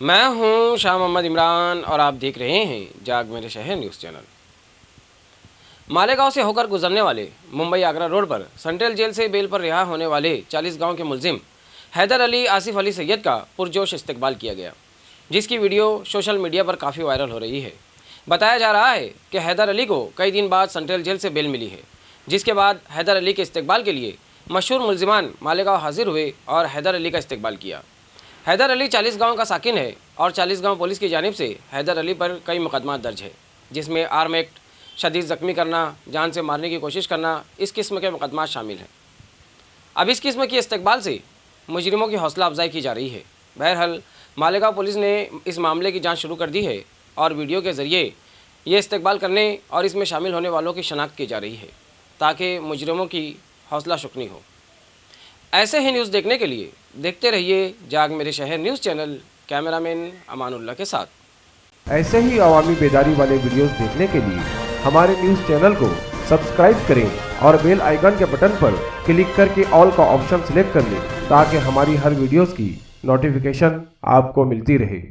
मैं हूं शाह मोहम्मद इमरान और आप देख रहे हैं जाग मेरे शहर न्यूज़ चैनल। मालेगांव से होकर गुजरने वाले मुंबई आगरा रोड पर सेंट्रल जेल से बेल पर रिहा होने वाले 40 गांव के मुलजिम हैदर अली आसिफ अली सैयद का पुरजोश इस्तकबाल किया गया, जिसकी वीडियो सोशल मीडिया पर काफ़ी वायरल हो रही है। बताया जा रहा है कि हैदर अली को कई दिन बाद सेंट्रल जेल से बेल मिली है, जिसके बाद हैदर अली के इस्तकबाल के लिए मशहूर मुलजिमान मालेगांव हाजिर हुए और हैदर अली का इस्तकबाल किया। हैदर अली 40 गांव का साकिन है और 40 गांव पुलिस की जानिब से हैदर अली पर कई मुकदमा दर्ज है, जिसमें आर्म एक्ट, शदीद ज़ख्मी करना, जान से मारने की कोशिश करना, इस किस्म के मुकदमा शामिल हैं। अब इस किस्म की इस्तकबाल से मुजरिमों की हौसला अफजाई की जा रही है। बहरहाल मालेगांव पुलिस ने इस मामले की जाँच शुरू कर दी है और वीडियो के ज़रिए ये इस्तकबाल करने और इसमें शामिल होने वालों की शनाख्त की जा रही है, ताकि मुजरिमों की हौसला शुकनी हो। ऐसे ही न्यूज़ देखने के लिए देखते रहिए जाग मेरे शहर न्यूज़ चैनल, कैमरामैन अमानुल्लाह के साथ। ऐसे ही अवामी बेदारी वाले वीडियोस देखने के लिए हमारे न्यूज़ चैनल को सब्सक्राइब करें और बेल आइकन के बटन पर क्लिक करके ऑल का ऑप्शन सिलेक्ट कर लें, ताकि हमारी हर वीडियोस की नोटिफिकेशन आपको मिलती रहे।